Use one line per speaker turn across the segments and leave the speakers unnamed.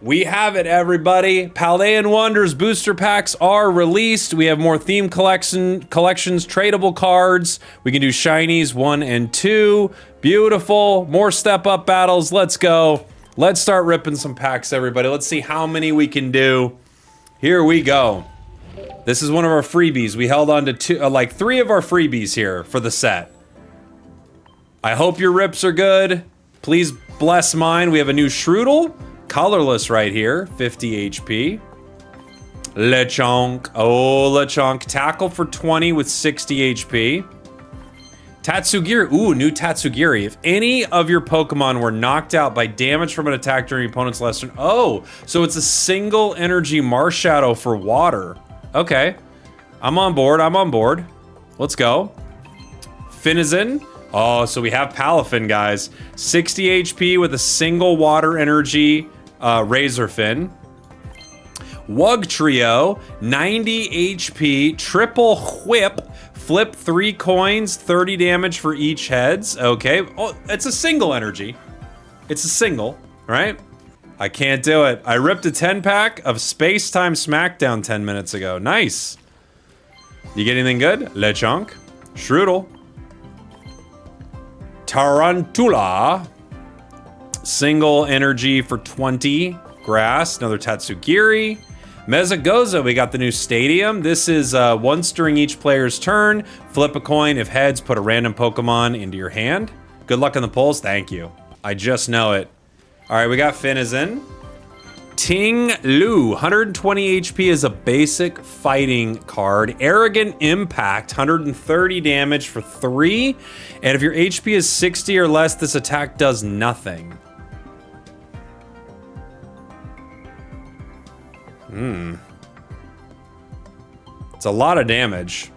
We have it, everybody. Paldean Wonders booster packs are released. We have more theme collections, tradable cards. We can do shinies 1 and 2. Beautiful. More step up battles. Let's go. Let's start ripping some packs, everybody. Let's see how many we can do. Here we go. This is one of our freebies. We held on to like 3 of our freebies here for the set. I hope your rips are good. Please bless mine. We have a new Shroodle. Colorless right here, 50 HP. Lechonk, oh Lechonk. Tackle for 20 with 60 HP. Tatsugiri, ooh, new Tatsugiri. If any of your Pokemon were knocked out by damage from an attack during your opponent's last turn, oh, so it's a single energy Marshadow for water. Okay, I'm on board, I'm on board. Let's go. Finizen. Oh, so we have Palafin, guys. 60 HP with a single water energy Razorfin. Wugtrio, 90 HP, triple whip, flip 3 coins, 30 damage for each heads. Okay, oh, it's a single energy. It's a single, right? I can't do it. I ripped a 10-pack of Space Time Smackdown 10 minutes ago. Nice. You get anything good? Lechonk, Shroodle, Tarantula, single energy for 20, grass, another Tatsugiri. Mezagoza, we got the new stadium. This is once during each player's turn, flip a coin. If heads, put a random Pokemon into your hand. Good luck on the polls, thank you. I just know it. All right, we got Finizen. Ting Lu, 120 HP is a basic fighting card. Arrogant Impact, 130 damage for 3. And if your HP is 60 or less, this attack does nothing. It's a lot of damage.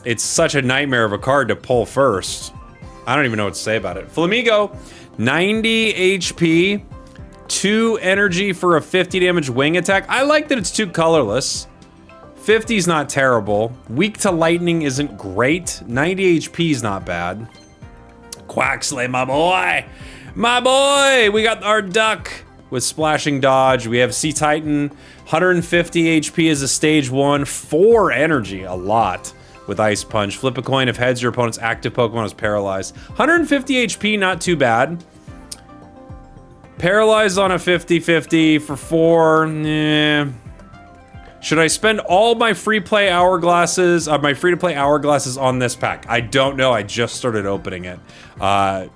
It's such a nightmare of a card to pull first. I don't even know what to say about it. Flamigo, 90 HP, 2 energy for a 50 damage wing attack. I like that it's 2 colorless. 50's not terrible. Weak to lightning isn't great. 90 HP's not bad. Quaxley, my boy. My boy, we got our duck with splashing dodge. We have Sea Titan, 150 HP is a stage 1, 4 energy, a lot, with Ice Punch. Flip a coin. If heads, your opponent's active Pokemon is paralyzed. 150 HP, not too bad. Paralyzed on a 50-50 for 4, nah. Should I spend all my free play hourglasses, my free to play hourglasses on this pack? I don't know, I just started opening it.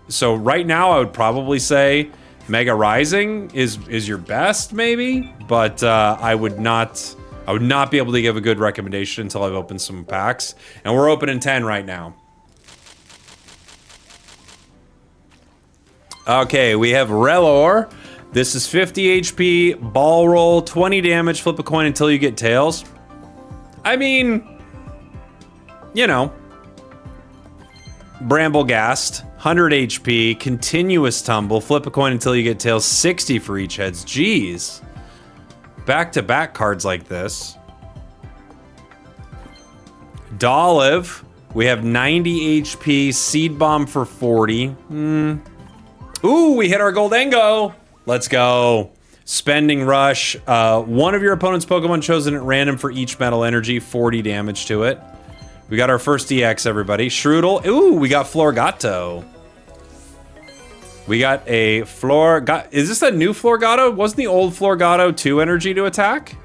So right now I would probably say Mega Rising is your best, maybe, but I would not be able to give a good recommendation until I've opened some packs. And we're opening 10 right now. Okay, we have Relor. This is 50 HP, ball roll, 20 damage, flip a coin until you get tails. I mean, you know. Bramblegast, 100 HP, continuous tumble, flip a coin until you get tails, 60 for each heads. Jeez. Back-to-back cards like this. Dolive, we have 90 HP, Seed Bomb for 40. Ooh, we hit our Goldengo. Let's go. Spending Rush, one of your opponent's Pokemon chosen at random for each metal energy, 40 damage to it. We got our first EX, everybody. Shroodle. Ooh, we got Florgato. We got a Is this a new Florgato? Wasn't the old Florgato 2 energy to attack?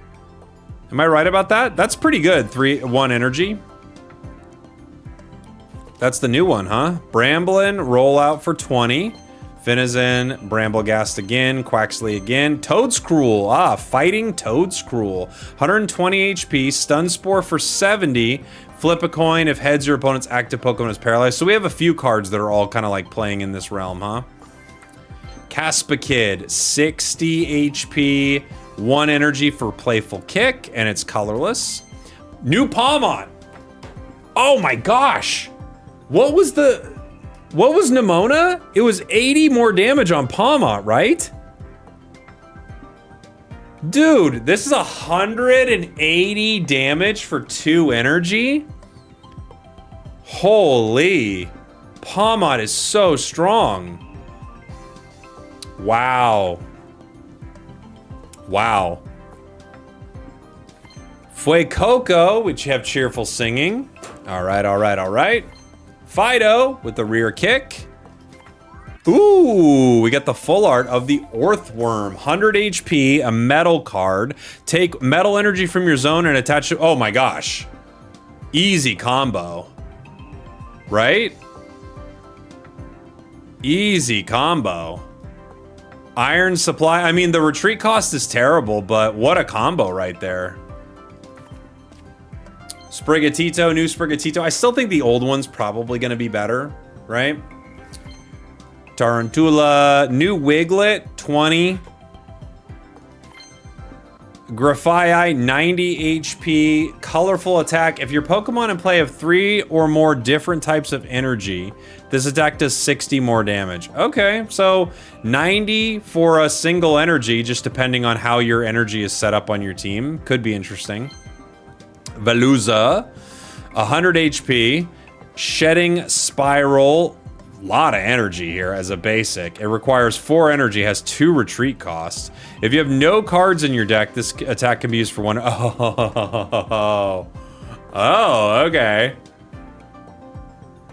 Am I right about that? That's pretty good. 1 energy. That's the new one, huh? Bramblin, roll out for 20. Finizen, Bramblegast again, Quaxley again. Toadscruel, fighting Toadscruel. 120 HP, Stun Spore for 70. Flip a coin. If heads, your opponent's active Pokemon is paralyzed. So we have a few cards that are all kind of like playing in this realm, huh? Caspakid, 60 HP, 1 energy for Playful Kick, and it's colorless. New Palmon. Oh my gosh. What was Nimona? It was 80 more damage on Palmont, right? Dude, this is 180 damage for 2 energy? Holy. Palmont is so strong. Wow. Wow. Fuecoco, which you have cheerful singing. All right, all right, all right. Fido with the rear kick. Ooh, we got the full art of the Earthworm. 100 HP, a metal card. Take metal energy from your zone and attach it. Oh my gosh. Easy combo. Right? Easy combo. Iron supply. I mean, the retreat cost is terrible, but what a combo right there. Sprigatito, new Sprigatito. I still think the old one's probably going to be better, right? Tarantula, new Wiglet, 20. Grafai, 90 HP, colorful attack. If your Pokemon in play have 3 or more different types of energy, this attack does 60 more damage. Okay, so 90 for a single energy, just depending on how your energy is set up on your team. Could be interesting. Veluza, 100 HP, shedding spiral. Lot of energy here as a basic. It requires 4 energy, has 2 retreat costs. If you have no cards in your deck, this attack can be used for 1. Oh, okay.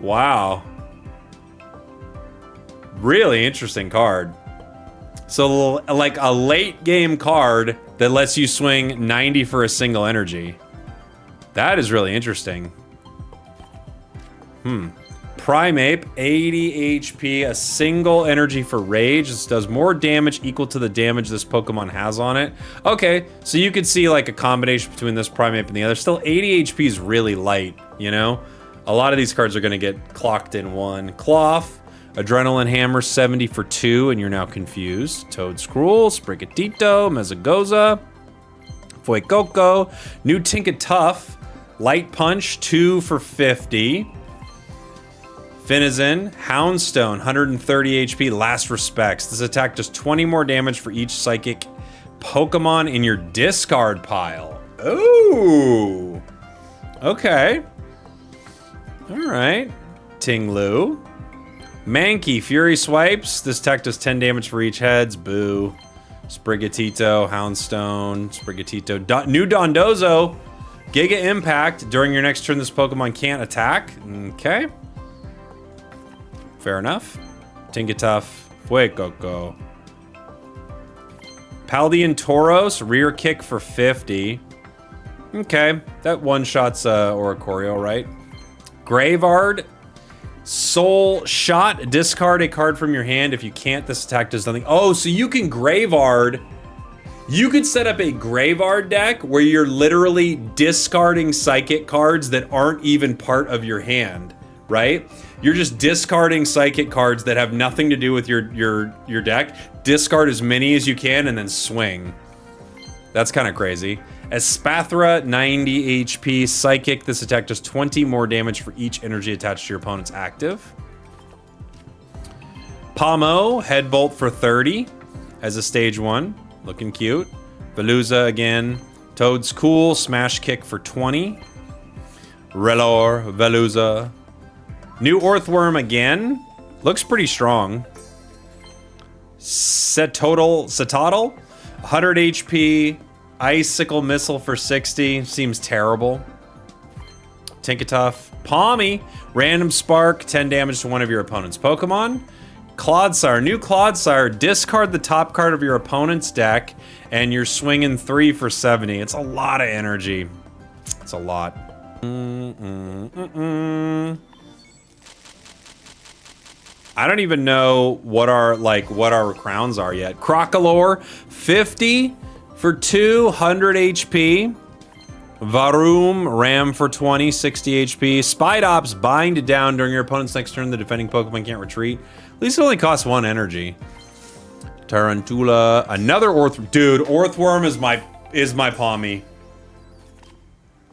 Wow. Really interesting card. So like a late game card that lets you swing 90 for a single energy. That is really interesting. Primeape, 80 HP, a single energy for rage. This does more damage equal to the damage this Pokemon has on it. Okay, so you could see like a combination between this Primeape and the other. Still, 80 HP is really light, you know? A lot of these cards are gonna get clocked in one. Cloth, Adrenaline Hammer, 70 for 2, and you're now confused. Toedscruel, Sprigatito, Mezagoza, Fuecoco, new Tinkatuff, Light Punch, 2 for 50. Finizen, Houndstone, 130 HP, Last Respects. This attack does 20 more damage for each psychic Pokemon in your discard pile. Ooh. Okay. All right. Tinglu. Mankey, Fury Swipes. This attack does 10 damage for each heads. Boo. Sprigatito, Houndstone, Sprigatito. New Dondozo. Giga Impact. During your next turn, this Pokemon can't attack. Okay. Fair enough. Tinkatuff, Fuecoco. Paldean Tauros, rear kick for 50. Okay, that one-shots Oricorio, right? Graveard, Soul Shot, discard a card from your hand. If you can't, this attack does nothing. Oh, so you can Graveard. You could set up a Graveard deck where you're literally discarding psychic cards that aren't even part of your hand, right? You're just discarding psychic cards that have nothing to do with your deck. Discard as many as you can and then swing. That's kind of crazy. Espathra, 90 HP, psychic. This attack does 20 more damage for each energy attached to your opponent's active. Pomo, Headbolt for 30 as a stage 1. Looking cute. Veluza again. Toedscool, Smash Kick for 20. Relor, Veluza. New Earthworm again. Looks pretty strong. Setotl, 100 HP. Icicle Missile for 60. Seems terrible. Tinkatuff. Palmy. Random Spark. 10 damage to one of your opponent's Pokemon. Clodsire. New Clodsire. Discard the top card of your opponent's deck, and you're swinging 3 for 70. It's a lot of energy. It's a lot. I don't even know what our crowns are yet. Crocolore, 50 for 200 HP. Varum, Ram for 20, 60 HP. Spidops, bind down during your opponent's next turn. The defending Pokemon can't retreat. At least it only costs 1 energy. Tarantula, another Orthworm. Dude, Orthworm is my Palmy.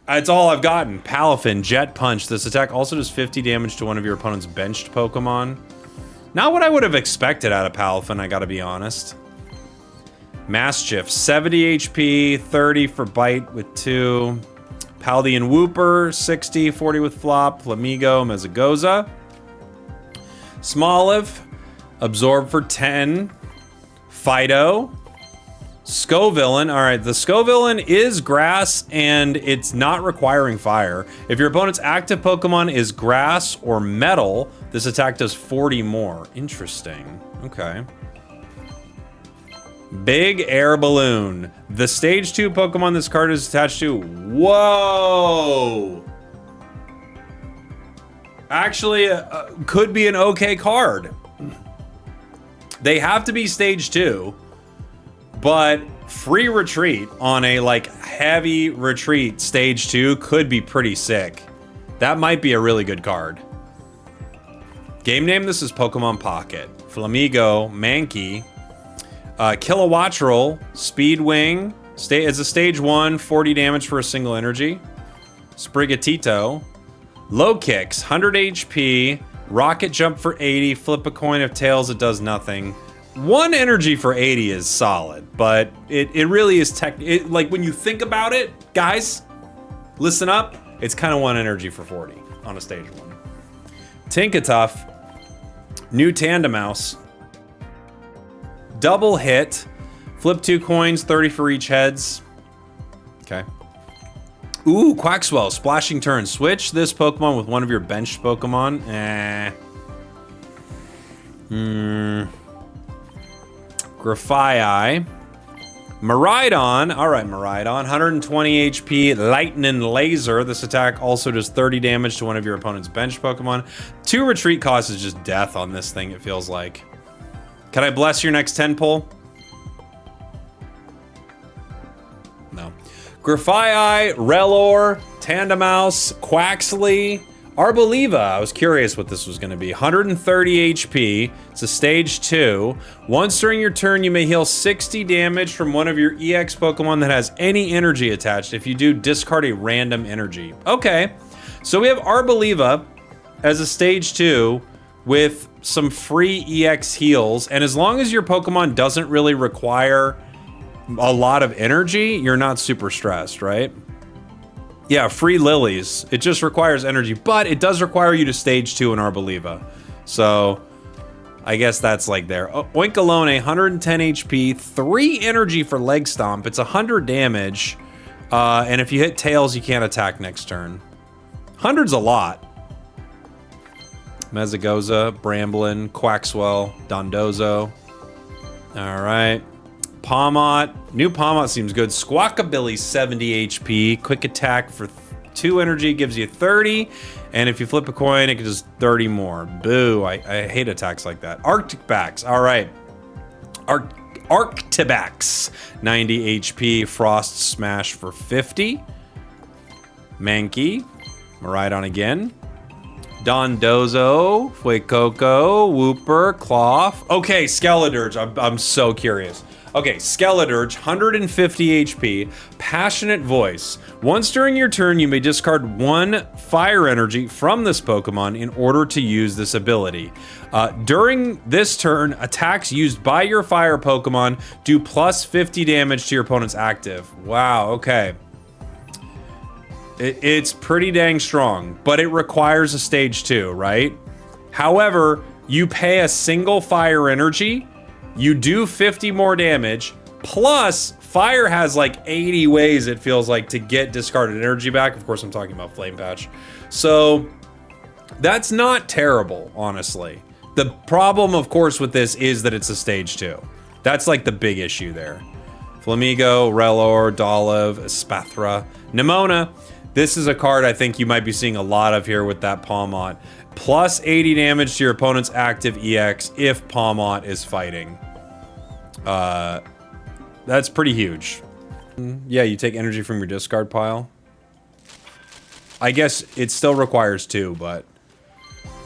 That's all I've gotten. Palafin, Jet Punch. This attack also does 50 damage to one of your opponent's benched Pokemon. Not what I would have expected out of Palafin, I gotta be honest. Mastiff, 70 HP, 30 for Bite with 2. Paldean Wooper, 60, 40 with Flop. Flamigo, Mezagoza. Smoliv, Absorb for 10. Fido. Scovillain. All right, the Scovillain is grass and it's not requiring fire. If your opponent's active Pokemon is grass or metal, this attack does 40 more. Interesting. Okay. Big Air Balloon. The stage 2 Pokemon this card is attached to. Whoa! Actually, could be an okay card. They have to be stage 2, but free retreat on a like heavy retreat stage 2 could be pretty sick. That might be a really good card. Game name, this is Pokemon Pocket. Flamigo, Mankey, Kilowattrel, Speedwing, it's a stage 1, 40 damage for a single energy. Sprigatito, Low Kicks, 100 HP, Rocket Jump for 80, flip a coin of tails, it does nothing. 1 energy for 80 is solid, but it really is like when you think about it, guys, listen up, it's kind of 1 energy for 40 on a stage 1. Tinkatuff, new Tandemaus, double hit, flip 2 coins, 30 for each heads. Okay. Ooh, Quaxwell, Splashing Turn. Switch this Pokemon with one of your benched Pokemon. Grafaiai. Miraidon. All right, Miraidon. 120 HP, Lightning Laser. This attack also does 30 damage to one of your opponent's benched Pokemon. 2 retreat costs is just death on this thing, it feels like. Can I bless your next 10 pull? No. Grafaiai, Relor, Tandemaus, Quaxley, Arboliva. I was curious what this was going to be. 130 HP. It's a stage 2. Once during your turn, you may heal 60 damage from one of your EX Pokemon that has any energy attached. If you do, discard a random energy. Okay. So we have Arboliva as a stage 2 with some free EX heals. And as long as your Pokemon doesn't really require a lot of energy, you're not super stressed, right? Yeah, free lilies. It just requires energy, but it does require you to stage 2 in Arboliva. So I guess that's like there. Oh, Oinkalone, 110 HP, 3 energy for Leg Stomp. It's 100 damage. And if you hit tails, you can't attack next turn. 100's a lot. Mezagoza, Bramblin, Quaxwell, Dondozo. All right. Palmot. New Palmot seems good. Squawkabilly, 70 HP. Quick attack for 2 energy gives you 30. And if you flip a coin, it does 30 more. Boo. I hate attacks like that. Arctibax. All right. Arctibax, 90 HP. Frost Smash for 50. Mankey. Miraidon again. Dondozo. Fuecoco. Wooper. Cloth. Okay, Skeledirge. I'm so curious. Okay, Skeledirge, 150 HP, Passionate Voice. Once during your turn, you may discard 1 fire energy from this Pokemon in order to use this ability. During this turn, attacks used by your fire Pokemon do plus 50 damage to your opponent's active. Wow, okay. It's pretty dang strong, but it requires a stage 2, right? However, you pay a single fire energy, you do 50 more damage, plus fire has like 80 ways, it feels like, to get discarded energy back. Of course, I'm talking about Flame Patch. So that's not terrible, honestly. The problem, of course, with this is that it's a stage 2. That's like the big issue there. Flamigo, Relor, Dolive, Espathra, Nimona. This is a card I think you might be seeing a lot of here with that Palmot. Plus 80 damage to your opponent's active EX if Palmot is fighting. That's pretty huge. Yeah, you take energy from your discard pile. I guess it still requires 2, but...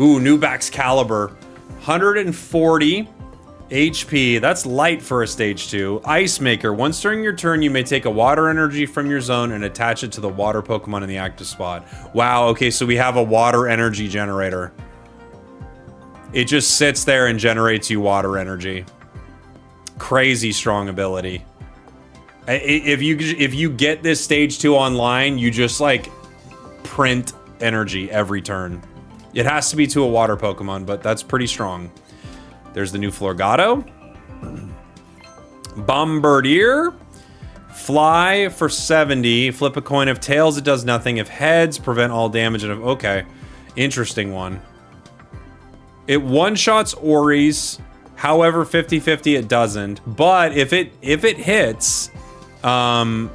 Ooh, new Baxcalibur. 140 HP. That's light for a stage 2. Ice Maker. Once during your turn, you may take a water energy from your zone and attach it to the water Pokemon in the active spot. Wow, okay, so we have a water energy generator. It just sits there and generates you water energy. Crazy strong ability. If you get this stage 2 online, you just like print energy every turn. It has to be to a water Pokemon, but that's pretty strong. There's the new Florgato. Bombardier. Fly for 70. Flip a coin. If tails, it does nothing. If heads, prevent all damage. And okay, interesting one. It one-shots Oris. However, 50-50 it doesn't. But if it hits, and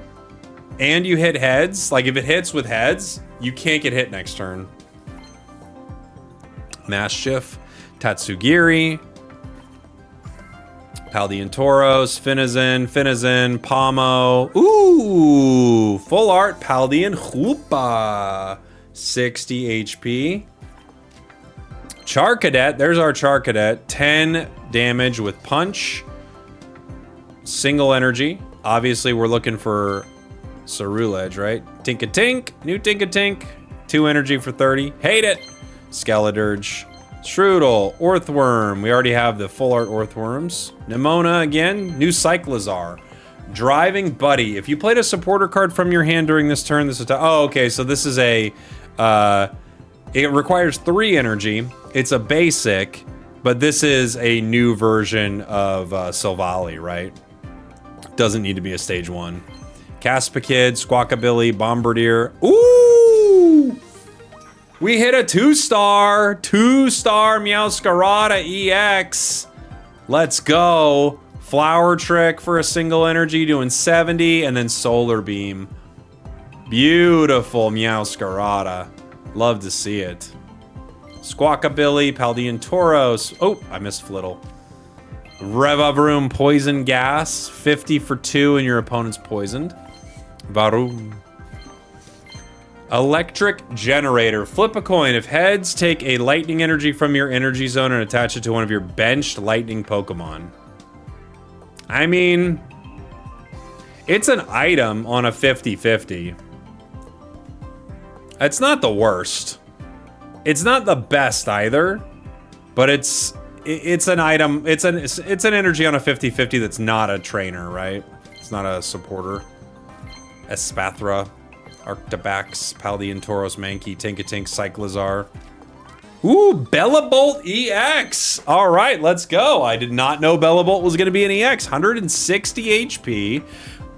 you hit heads, like if it hits with heads, you can't get hit next turn. Maschiff, Tatsugiri, Paldean Tauros, Finizen, Pomo. Ooh, full art Paldean Hoopa, 60 HP. Charcadet, there's our Charcadet, 10 damage with punch. Single energy. Obviously, we're looking for Cerulege, right? Tink-a-tink, new Tink-a-tink. 2 energy for 30. Hate it. Skeledirge. Strudel, Orthworm. We already have the full art Orthworms. Nimona again. New Cyclizar. Driving Buddy. If you played a supporter card from your hand during this turn, this is... Oh, okay. So this is a... it requires 3 energy. It's a basic, but this is a new version of Silvally, right? Doesn't need to be a stage 1. Caspakid, Squawkabilly, Bombardier. Ooh! We hit a 2-star. 2-star Meowscarada EX. Let's go. Flower Trick for a single energy, doing 70, and then Solar Beam. Beautiful Meowscarada. Love to see it. Squawkabilly, Paldean Tauros. Oh, I missed Flittle. Revavroom, Poison Gas. 50 for 2, and your opponent's poisoned. Varum. Electric Generator. Flip a coin. If heads, take a lightning energy from your energy zone and attach it to one of your benched lightning Pokemon. I mean, it's an item on a 50-50. It's not the worst. It's not the best either, but it's an item. It's an energy on a 50-50 that's not a trainer, right? It's not a supporter. Espathra, Arctibax, Paldean Tauros, Mankey, Tink-a-tink, Cyclizar. Ooh, Bellabolt EX. All right, let's go. I did not know Bellabolt was going to be an EX. 160 HP,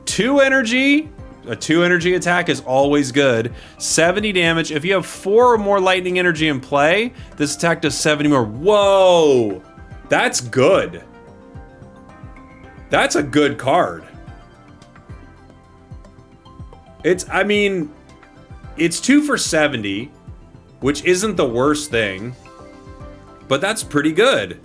2 energy. A 2 energy attack is always good. 70 damage. If you have 4 or more lightning energy in play, this attack does 70 more. Whoa, that's good. That's a good card. I mean, it's 2 for 70, which isn't the worst thing, but that's pretty good.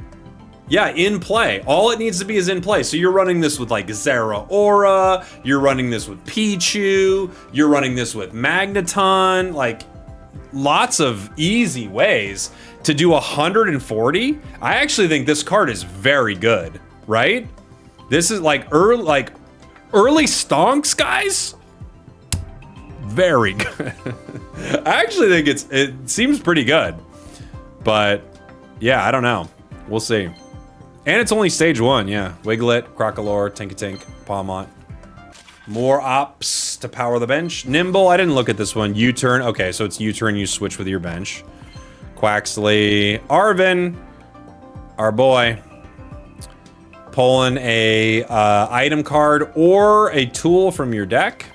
Yeah, in play. All it needs to be is in play. So you're running this with like Zeraora, you're running this with Pichu, you're running this with Magneton, like lots of easy ways to do 140. I actually think this card is very good, right? This is like early stonks, guys. Very good. I actually think it seems pretty good, but yeah, I don't know. We'll see. And it's only stage 1, yeah. Wiglet, Crocolore, Tink-a-tink, Palmont. More ops to power the bench. Nimble, I didn't look at this one. U-turn, okay, so it's U-turn, you switch with your bench. Quaxley, Arvin, our boy. Pulling a item card or a tool from your deck.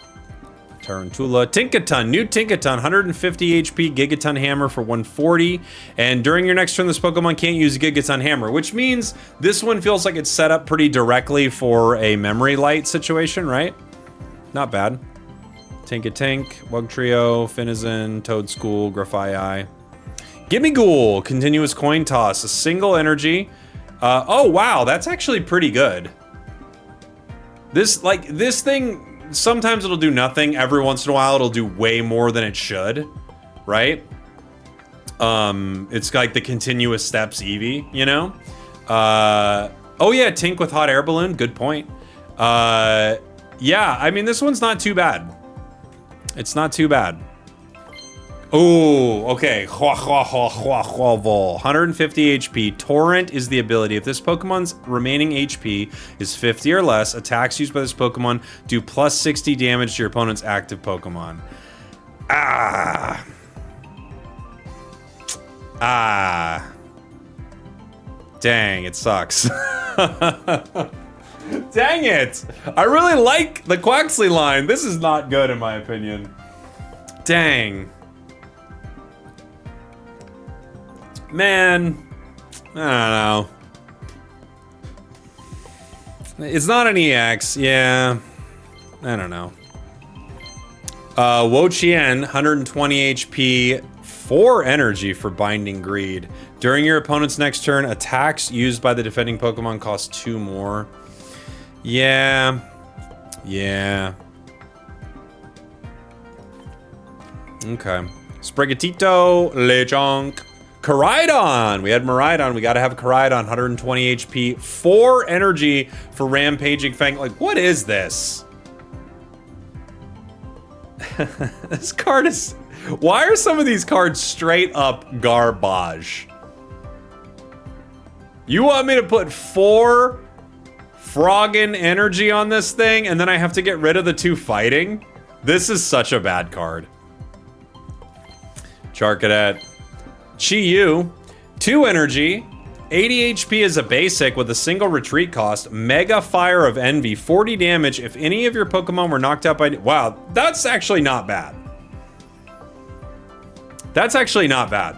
Tarantula, Tinkaton, new Tinkaton, 150 HP, Gigaton Hammer for 140. And during your next turn, this Pokemon can't use Gigaton Hammer, which means this one feels like it's set up pretty directly for a Memory Light situation, right? Not bad. Tink-a-tink, Wugtrio, Finizen, Toadschool, Grafaiai. Gimmighoul, continuous coin toss, a single energy. Oh wow, that's actually pretty good. This thing, sometimes it'll do nothing. Every once in a while, it'll do way more than it should, right? It's like the continuous steps Eevee, you know? Oh yeah, Tink with hot air balloon. Good point. Yeah, I mean, this one's not too bad. It's not too bad. Oh, okay. 150 HP. Torrent is the ability. If this Pokemon's remaining HP is 50 or less, attacks used by this Pokemon do plus 60 damage to your opponent's active Pokemon. Ah. Dang, it sucks. Dang it! I really like the Quaxley line. This is not good in my opinion. Dang. Man. I don't know. It's not an EX, yeah. I don't know. Wo Chien, 120 HP, 4 energy for Binding Greed. During your opponent's next turn, attacks used by the defending Pokemon cost 2 more. Yeah. Yeah. Okay. Sprigatito, Lechonk. Koraidon! We had Miraidon. We gotta have Koraidon, 120 HP, 4 energy for Rampaging Fang. Like, what is this? This card is... Why are some of these cards straight up garbage? You want me to put 4 Froggin energy on this thing, and then I have to get rid of the 2 fighting? This is such a bad card. Charcadet. Chi-Yu, 2 energy, 80 HP is a basic with a single retreat cost, Mega Fire of Envy, 40 damage if any of your Pokemon were knocked out by... Wow, that's actually not bad. That's actually not bad.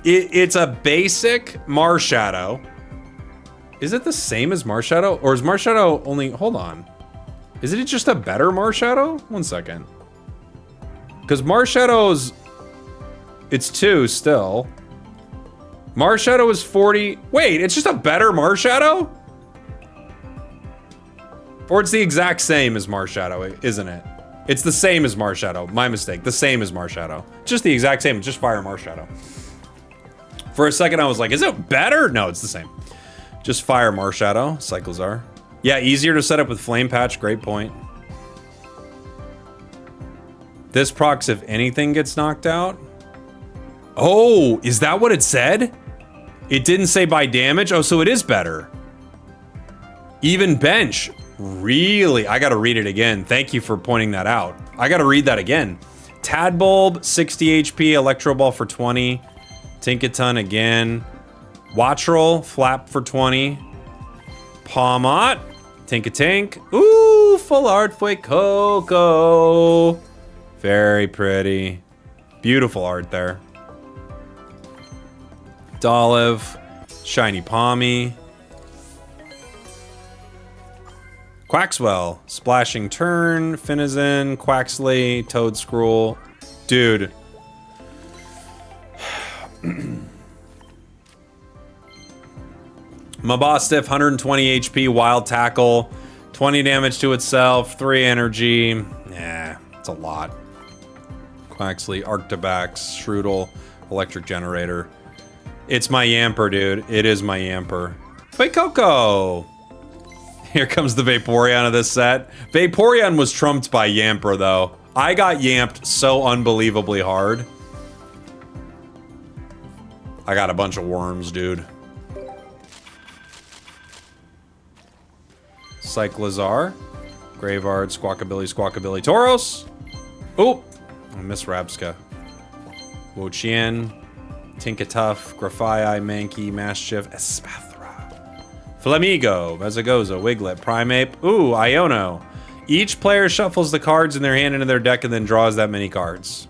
It's a basic Marshadow. Is it the same as Marshadow? Or is Marshadow only... Hold on. Is it just a better Marshadow? One second. Because Marshadow's... It's 2 still. Marshadow is 40... Wait, it's just a better Marshadow? Or it's the exact same as Marshadow, isn't it? It's the same as Marshadow. My mistake. The same as Marshadow. Just the exact same. Just Fire Marshadow. For a second, I was like, is it better? No, it's the same. Just Fire Marshadow. Cyclizar. Yeah, easier to set up with Flame Patch. Great point. This procs if anything gets knocked out. Oh, is that what it said? It didn't say by damage? Oh, so it is better. Even bench. Really? I gotta read it again. Thank you for pointing that out. I gotta read that again. Tadbulb, 60 HP, Electro Ball for 20. Tinkaton again. Wattrel, Flap for 20. Palmot, Tinkatink. Ooh, full art for Coco. Very pretty. Beautiful art there. Dolliv, Shiny Palmy. Quaxwell, Splashing Turn, Finizen, Quaxley, Toadscruel. Dude. Mabostiff, 120 HP, Wild Tackle, 20 damage to itself, 3 energy. Yeah, it's a lot. Quaxley, Arctobax, Shroodle, Electric Generator. It's my Yamper, dude. It is my Yamper. Wait, Coco! Here comes the Vaporeon of this set. Vaporeon was trumped by Yamper, though. I got yamped so unbelievably hard. I got a bunch of worms, dude. Cyclizar. Graveard, Squawkabilly, Squawkabilly, Tauros. Oh! I miss Rabska. Wo Chien. Tinkatuff, Grafai, Mankey, Mastiff, Espathra. Flamigo, Mezagoza, Wiglet, Primeape. Ooh, Iono. Each player shuffles the cards in their hand into their deck and then draws that many cards.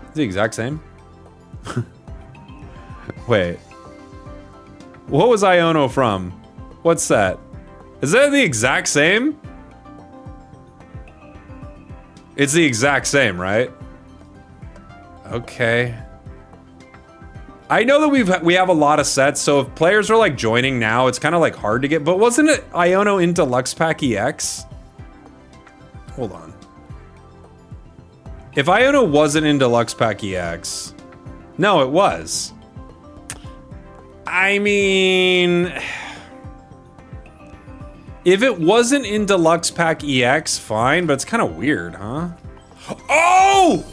It's the exact same. Wait. What was Iono from? What's that? Is that the exact same? It's the exact same, right? Okay. I know that we have a lot of sets, so if players are like joining now, it's kind of like hard to get, but wasn't it Iono in Deluxe Pack EX? Hold on. If Iono wasn't in Deluxe Pack EX, no, it was. I mean, if it wasn't in Deluxe Pack EX, fine, but it's kind of weird, huh? Oh!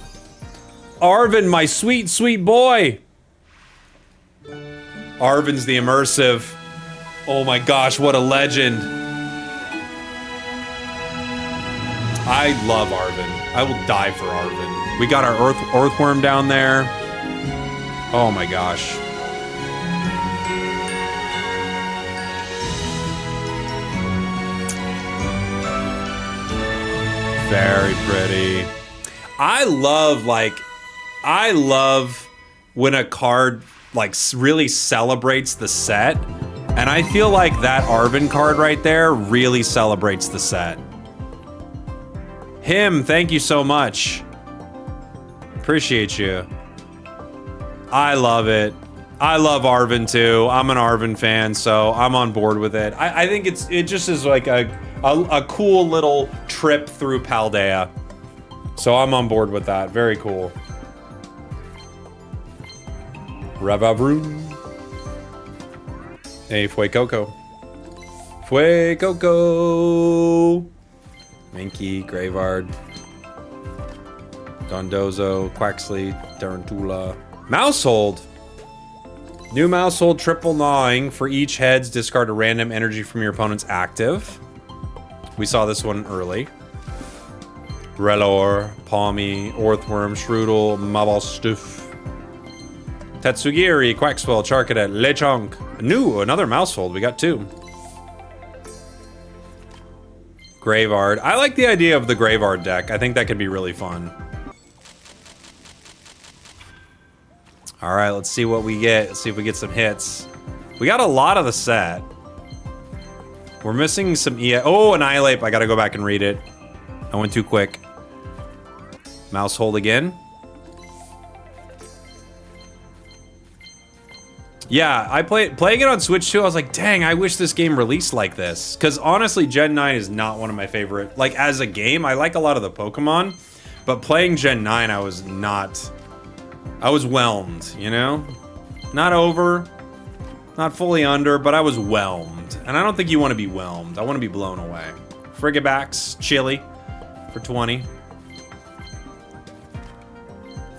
Arvin, my sweet, sweet boy. Arvin's the immersive. Oh my gosh, what a legend. I love Arvin. I will die for Arvin. We got our Earthworm down there. Oh my gosh. Very pretty. I love when a card like really celebrates the set. And I feel like that Arven card right there really celebrates the set. Him, thank you so much. Appreciate you. I love it. I love Arven too. I'm an Arven fan, so I'm on board with it. I think it just is like a cool little trip through Paldea. So I'm on board with that. Very cool. Revavroom. Hey, Fue Coco. Fue Coco. Minky, Graveyard. Dondozo, Quaxley, Tarantula. Mousehold. New Mousehold, triple gnawing. For each heads, discard a random energy from your opponent's active. We saw this one early. Relor, Palmy, Orthworm, Shroodle, Mabalstuff. Tatsugiri, Quaxwell, Charcadet, Lechonk. Another Mousehold. We got 2. Graveyard. I like the idea of the Graveyard deck. I think that could be really fun. All right, let's see what we get. Let's see if we get some hits. We got a lot of the set. We're missing some EA. Oh, Annihilate. I got to go back and read it. I went too quick. Mousehold again. Yeah, I playing it on Switch too. I was like, dang, I wish this game released like this. Because honestly, Gen 9 is not one of my favorite. Like, as a game, I like a lot of the Pokemon. But playing Gen 9, I was whelmed, you know? Not over, not fully under, but I was whelmed. And I don't think you want to be whelmed. I want to be blown away. Frigibax, Chili for 20.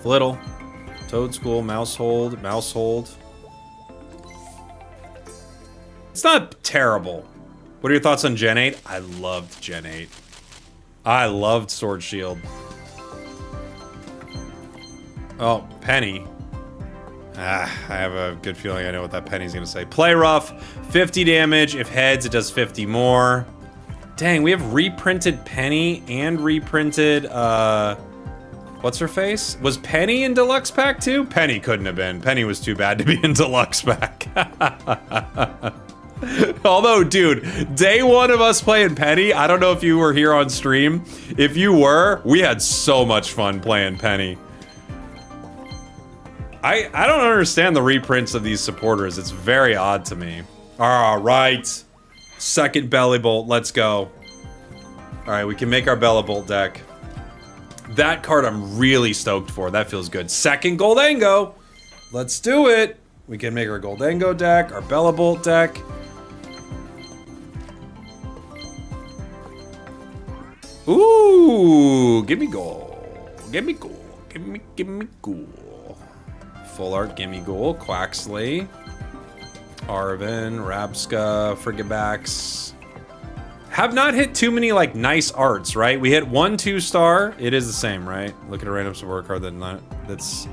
Flittle, Toadschool, Mousehold. It's not terrible. What are your thoughts on Gen 8? I loved Gen 8. I loved Sword Shield. Oh, Penny. I have a good feeling I know what that Penny's gonna say. Play rough, 50 damage. If heads, it does 50 more. Dang, we have reprinted Penny and reprinted, what's her face? Was Penny in Deluxe Pack too? Penny couldn't have been. Penny was too bad to be in Deluxe Pack. Although, dude, day one of us playing Penny, I don't know if you were here on stream. If you were, we had so much fun playing Penny. I don't understand the reprints of these supporters. It's very odd to me. All right. Second Bellibolt. Let's go. All right, we can make our Bellibolt deck. That card I'm really stoked for. That feels good. Second Goldango. Let's do it. We can make our Goldango deck, our Bellibolt deck. Ooh, give me goal. Give me goal. Give me goal. Full art, gimme goal. Quaxley. Arven, Rabska, Frigibax. Have not hit too many like nice arts, right? We hit 1 2-star. It is the same, right? Look at a random support card that's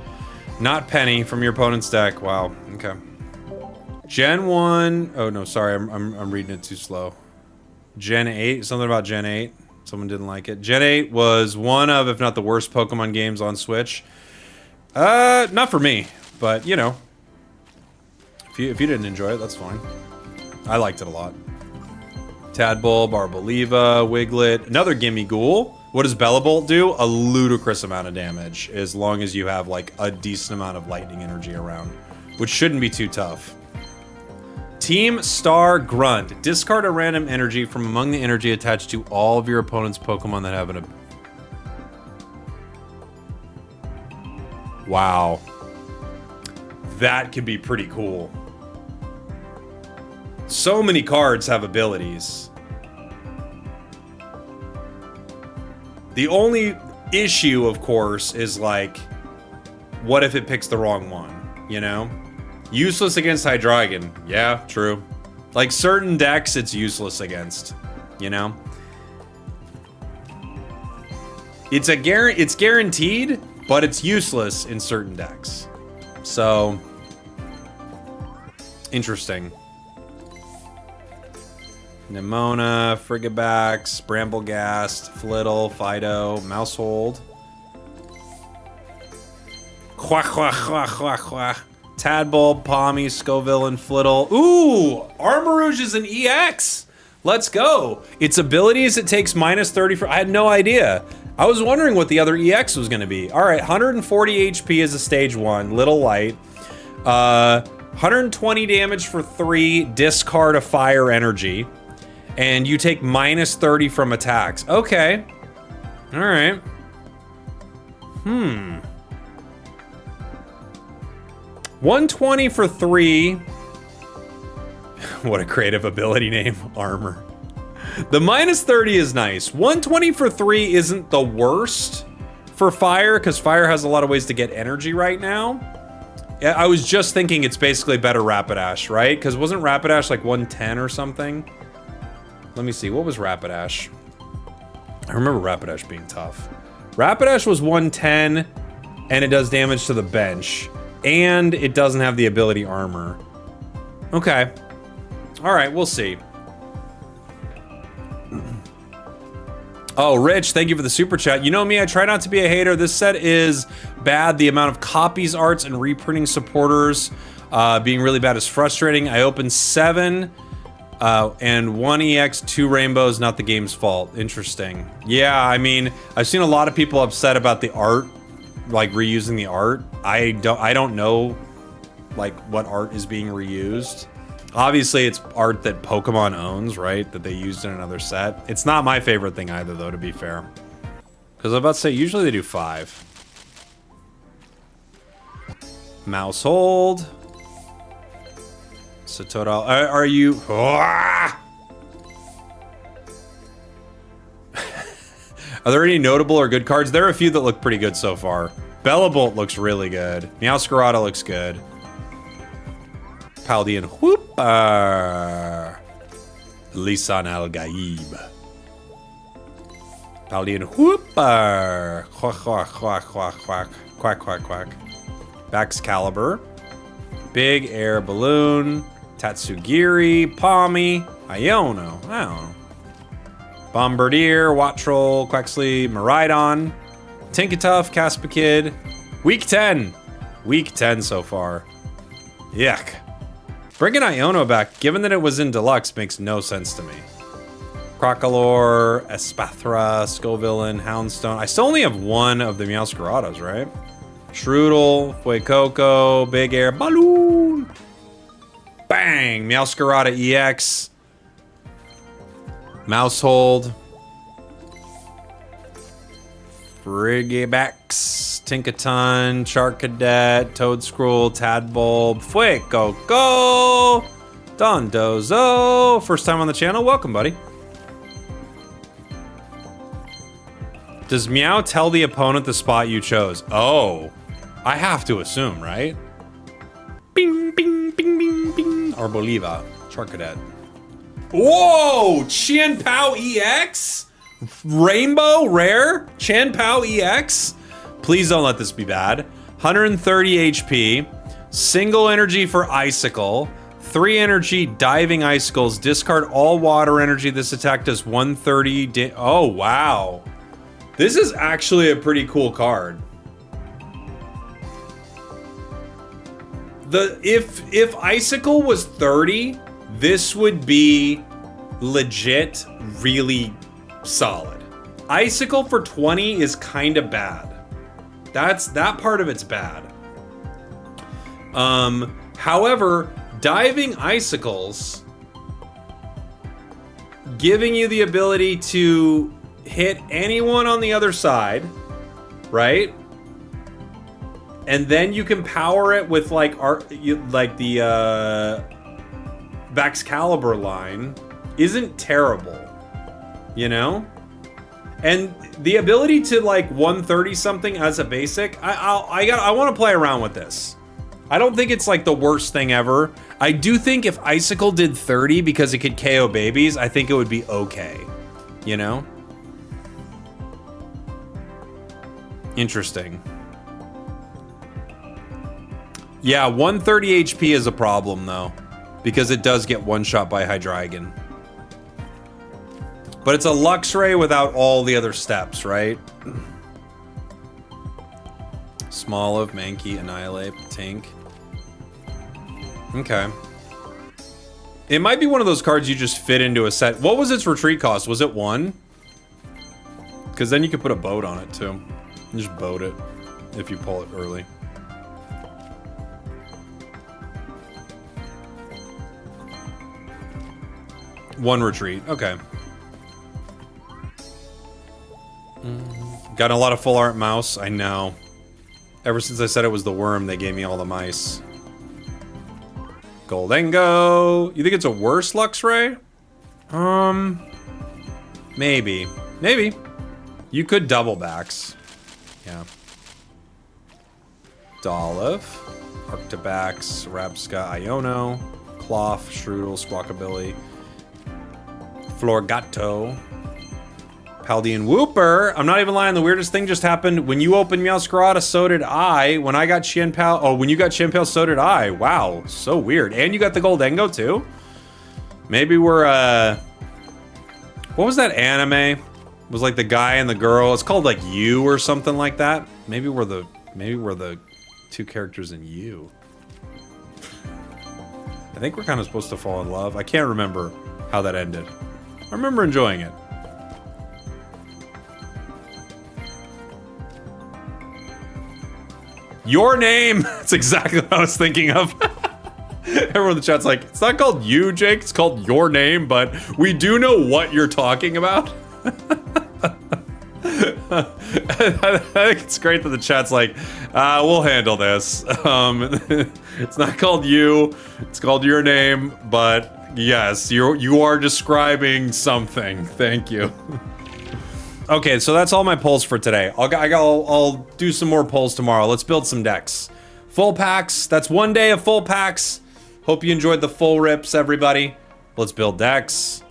not Penny from your opponent's deck. Wow. Okay. Gen 1. Oh no, sorry, I'm reading it too slow. Gen 8. Something about Gen 8. Someone didn't like it. Gen 8 was one of, if not the worst Pokemon games on Switch. Not for me, but you know, if you didn't enjoy it, that's fine. I liked it a lot. Tadbulb, Arboliva, Wiglet, another Gimme Ghoul. What does Bellibolt do? A ludicrous amount of damage, as long as you have like a decent amount of lightning energy around, which shouldn't be too tough. Team Star Grunt. Discard a random energy from among the energy attached to all of your opponent's Pokemon that have an... Wow. That could be pretty cool. So many cards have abilities. The only issue, of course, is like, what if it picks the wrong one, you know? Useless against Hydreigon. Yeah, true. Like certain decks, it's useless against, you know? It's guaranteed, but it's useless in certain decks. So, interesting. Nimona, Frigibax, Bramblegast, Flittle, Fido, Mousehold. Quack, quack, quack, quack, quack. Tadbulb, Palmy, Scoville, and Flittle. Ooh! Armarouge is an EX! Let's go! Its abilities, it takes minus 30 for... I had no idea. I was wondering what the other EX was going to be. Alright, 140 HP is a stage 1. Little light. 120 damage for 3. Discard a fire energy. And you take minus 30 from attacks. Okay. Alright. 120 for 3. What a creative ability name. Armor. The minus 30 is nice. 120 for 3 isn't the worst for fire, because fire has a lot of ways to get energy right now. I was just thinking it's basically better Rapidash, right? Because wasn't Rapidash like 110 or something? Let me see, what was Rapidash? I remember Rapidash being tough. Rapidash was 110, and it does damage to the bench. And it doesn't have the ability armor. Okay. Alright, we'll see. Oh, Rich, thank you for the super chat. You know me, I try not to be a hater. This set is bad. The amount of copies, arts, and reprinting supporters being really bad is frustrating. I opened 7... and 1 EX, 2 rainbows, not the game's fault. Interesting. Yeah, I mean, I've seen a lot of people upset about the art, like reusing the art. I don't know, like, what art is being reused. Obviously, it's art that Pokemon owns, right? That they used in another set. It's not my favorite thing either, though, to be fair. Because I'm about to say, usually they do 5. Mousehold. Satoral, are you... Are there any notable or good cards? There are a few that look pretty good so far. Bellabolt looks really good. Meowscarada looks good. Paldean Whooper. Lisan Al-Gaib. Paldean Whooper. Quack, quack, quack, quack, quack. Quack, quack, quack. Baxcalibur. Big Air Balloon. Tatsugiri, Palmy, Iono, I don't know. Bombardier, Wattrel, Quaxley, Miraidon, Tinkatuff, Caspakid. Week 10. Week 10 so far. Yuck. Bringing Iono back, given that it was in Deluxe, makes no sense to me. Crocolore, Espathra, Scoville, Houndstone. I still only have 1 of the Meowscaradas, right? Strudel, Fuecoco, Big Air Balloon. Bang! Meowscarada EX. Mousehold. Frigibax. Tinkaton. Charcadet. Toadscruel. Tadbulb. Fuecoco. Dondozo. First time on the channel. Welcome, buddy. Does Meow tell the opponent the spot you chose? Oh. I have to assume, right? Bing, bing, bing, bing, bing. Arboliva. Charcadet. Whoa! Qianpao EX? Rainbow Rare? Qianpao EX? Please don't let this be bad. 130 HP. Single energy for Icicle. 3 energy Diving Icicles. Discard all water energy. This attack does 130 oh, wow. This is actually a pretty cool card. If Icicle was 30, this would be legit really solid. Icicle for 20 is kind of bad. That part of it's bad. However, Diving Icicles giving you the ability to hit anyone on the other side, right? And then you can power it with like the Baxcalibur line isn't terrible, you know? And the ability to like 130 something as a basic, I want to play around with this. I don't think it's like the worst thing ever. I do think if Icicle did 30 because it could KO babies, I think it would be okay, you know? Interesting. Yeah, 130 HP is a problem, though, because it does get one-shot by Hydreigon. But it's a Luxray without all the other steps, right? Smoliv, Mankey, Annihilate, Tink. Okay. It might be one of those cards you just fit into a set. What was its retreat cost? Was it 1? Because then you could put a boat on it too. And just boat it if you pull it early. One retreat. Okay. Got a lot of full art mouse. I know. Ever since I said it was the worm, they gave me all the mice. Goldengo. You think it's a worse Luxray? Maybe. Maybe. You could double backs. Yeah. Dolliv. Arctibax. Rabsca. Iono. Cloth. Strudel. Squawkabilly. Florgato. Paldean Wooper. I'm not even lying. The weirdest thing just happened. When you opened Meowscarada, so did I. When I got Chien-Pao... Oh, when you got Chien-Pao, so did I. Wow. So weird. And you got the Goldengo, too? Maybe we're, What was that anime? It was like the guy and the girl. It's called, like, You or something like that. Maybe we're the... Maybe we're the two characters in You. I think we're kind of supposed to fall in love. I can't remember how that ended. I remember enjoying it. Your name! That's exactly what I was thinking of. Everyone in the chat's like, it's not called You, Jake, it's called Your Name, but we do know what you're talking about. I think it's great that the chat's like, we'll handle this. It's not called You, it's called Your Name, but yes, you are describing something. Thank you. Okay, so that's all my polls for today. I'll do some more polls tomorrow. Let's build some decks. Full packs. That's one day of full packs. Hope you enjoyed the full rips, everybody. Let's build decks.